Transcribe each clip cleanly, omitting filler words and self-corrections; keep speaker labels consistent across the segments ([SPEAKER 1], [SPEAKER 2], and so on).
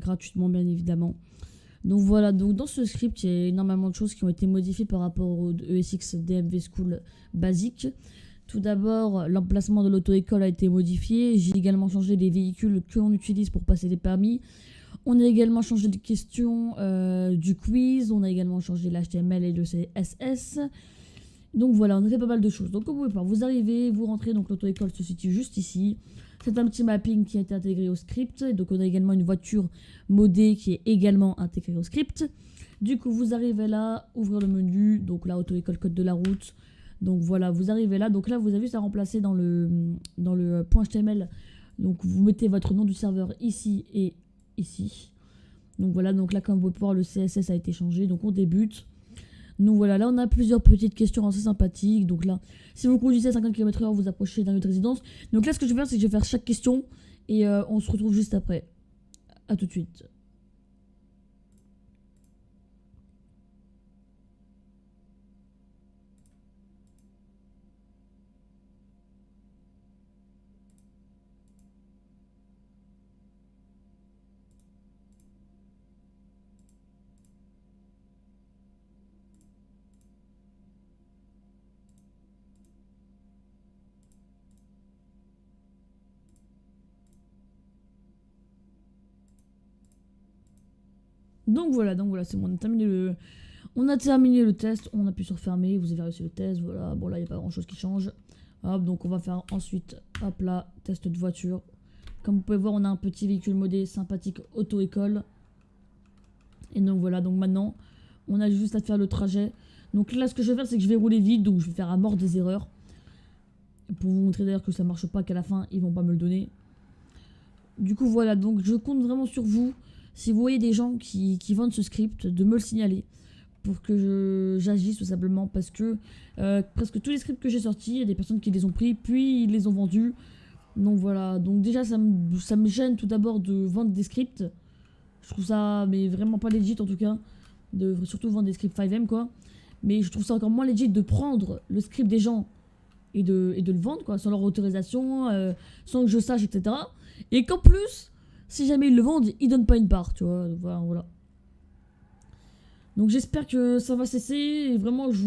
[SPEAKER 1] gratuitement bien évidemment. Donc voilà, donc dans ce script, il y a énormément de choses qui ont été modifiées par rapport au ESX DMV School basique. Tout d'abord, l'emplacement de l'auto-école a été modifié. J'ai également changé les véhicules que l'on utilise pour passer les permis. On a également changé de questions du quiz. On a également changé l'HTML et le CSS. Donc voilà, on a fait pas mal de choses. Donc comme vous pouvez voir, vous arrivez, vous rentrez, donc l'auto-école se situe juste ici. C'est un petit mapping qui a été intégré au script. Et donc on a également une voiture modée qui est également intégrée au script. Du coup, vous arrivez là, ouvrir le menu. Donc là, auto-école code de la route. Donc voilà, vous arrivez là. Donc là, vous avez juste à remplacer dans le point HTML. Donc vous mettez votre nom du serveur ici et ici. Donc voilà, donc là, comme vous pouvez voir, le CSS a été changé. Donc on débute. Donc voilà, là on a plusieurs petites questions assez sympathiques. Donc là, si vous conduisez à 50 km/h, vous approchez d'un lieu de résidence. Donc là, ce que je vais faire, c'est que je vais faire chaque question et on se retrouve juste après. A tout de suite. Donc voilà, c'est bon, on a terminé le test, on appuie sur fermer, vous avez réussi le test, voilà, bon là il n'y a pas grand chose qui change. Hop, donc on va faire ensuite, hop là, test de voiture. Comme vous pouvez voir, on a un petit véhicule modé sympathique auto-école. Et donc voilà, donc maintenant, on a juste à faire le trajet. Donc là, ce que je vais faire, c'est que je vais rouler vite, donc je vais faire à mort des erreurs. Pour vous montrer d'ailleurs que ça marche pas, qu'à la fin, ils vont pas me le donner. Du coup, voilà, donc je compte vraiment sur vous. Si vous voyez des gens qui vendent ce script, de me le signaler pour que j'agisse tout simplement, parce que presque tous les scripts que j'ai sortis, il y a des personnes qui les ont pris, puis ils les ont vendus. Donc voilà, donc déjà ça me gêne tout d'abord de vendre des scripts. Je trouve ça mais vraiment pas legit en tout cas, de surtout vendre des scripts 5M quoi. Mais je trouve ça encore moins legit de prendre le script des gens et de le vendre quoi, sans leur autorisation, sans que je sache, etc. Et qu'en plus, si jamais ils le vendent, ils donnent pas une part, tu vois. Voilà. Donc j'espère que ça va cesser. Et vraiment, je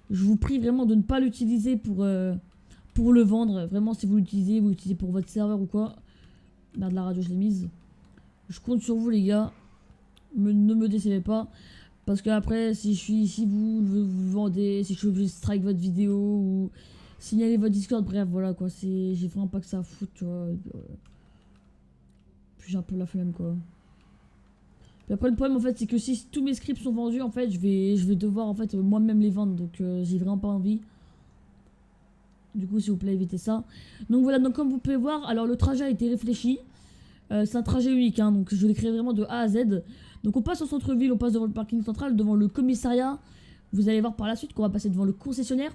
[SPEAKER 1] vous prie vraiment de ne pas l'utiliser pour le vendre. Vraiment, si vous l'utilisez pour votre serveur ou quoi. Merde, la radio, je l'ai mise. Je compte sur vous, les gars. Ne me décevez pas. Parce que après, si vous vendez, si je veux strike votre vidéo ou signaler votre Discord, bref, voilà quoi. J'ai vraiment pas que ça à foutre, tu vois. Puis j'ai un peu la flemme, quoi. Puis après, le problème, en fait, c'est que si tous mes scripts sont vendus, en fait, je vais devoir, en fait, moi-même les vendre. Donc, j'ai vraiment pas envie. Du coup, s'il vous plaît, évitez ça. Donc, voilà. Donc, comme vous pouvez voir, alors, le trajet a été réfléchi. C'est un trajet unique, hein. Donc, je l'ai créé vraiment de A à Z. Donc, on passe au centre-ville, on passe devant le parking central, devant le commissariat. Vous allez voir par la suite qu'on va passer devant le concessionnaire.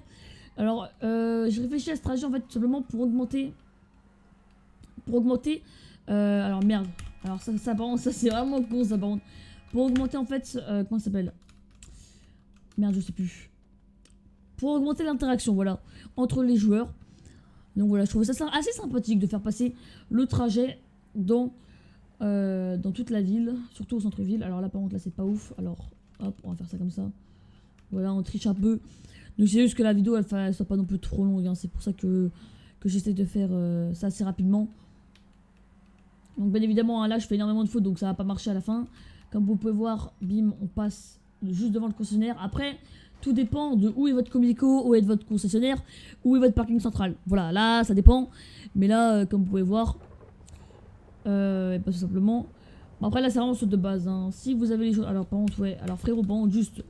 [SPEAKER 1] Alors, j'ai réfléchi à ce trajet, en fait, tout simplement pour augmenter... alors, merde. Alors ça par contre, ça c'est vraiment con ça par contre. Pour augmenter en fait, comment ça s'appelle? Merde, je sais plus. Pour augmenter l'interaction, voilà, entre les joueurs. Donc voilà, je trouve ça assez sympathique de faire passer le trajet dans toute la ville, surtout au centre-ville. Alors là par contre, là c'est pas ouf. Alors hop, on va faire ça comme ça. Voilà, on triche un peu. Donc c'est juste que la vidéo elle soit pas non plus trop longue, hein. C'est pour ça que j'essaie de faire ça assez rapidement. Donc bien évidemment, hein, là je fais énormément de fautes, donc ça va pas marcher à la fin. Comme vous pouvez voir, bim, on passe juste devant le concessionnaire. Après, tout dépend de où est votre communico, où est votre concessionnaire, où est votre parking central. Voilà, là ça dépend. Mais là, comme vous pouvez voir, pas tout simplement. Bon, après là c'est vraiment saut de base, hein. Si vous avez les choses... Alors par contre, ouais, alors frérot, par contre, juste...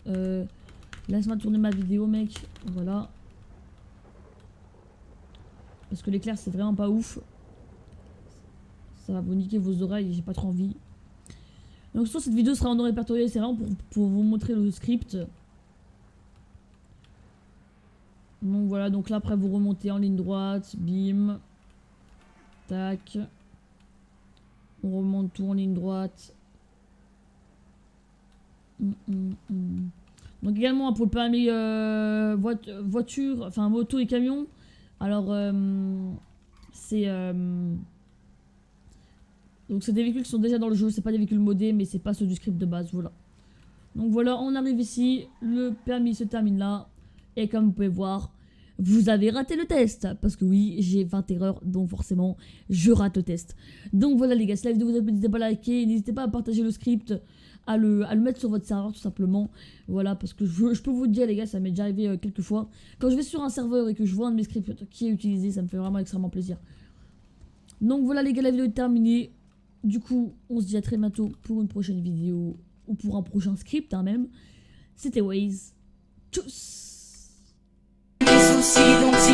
[SPEAKER 1] laisse-moi tourner ma vidéo, mec. Voilà. Parce que l'éclair c'est vraiment pas ouf. Ça va vous niquer vos oreilles, j'ai pas trop envie. Donc sur cette vidéo sera en répertorié, c'est vraiment pour vous montrer le script. Donc voilà, donc là après vous remontez en ligne droite, bim. Tac. On remonte tout en ligne droite. Donc également pour le permis voiture, enfin moto et camion. Alors c'est... Donc c'est des véhicules qui sont déjà dans le jeu, c'est pas des véhicules modés, mais c'est pas ceux du script de base, voilà. Donc voilà, on arrive ici, le permis se termine là, et comme vous pouvez voir, vous avez raté le test, parce que oui, j'ai 20 erreurs, donc forcément, je rate le test. Donc voilà les gars, si la vidéo vous a plu, n'hésitez pas à liker, n'hésitez pas à partager le script, à le mettre sur votre serveur tout simplement. Voilà, parce que je peux vous dire les gars, ça m'est déjà arrivé quelques fois. Quand je vais sur un serveur et que je vois un de mes scripts qui est utilisé, ça me fait vraiment extrêmement plaisir. Donc voilà les gars, la vidéo est terminée. Du coup, on se dit à très bientôt pour une prochaine vidéo, ou pour un prochain script hein, même. C'était Waze. Tchuss.
[SPEAKER 2] Les soucis, donc si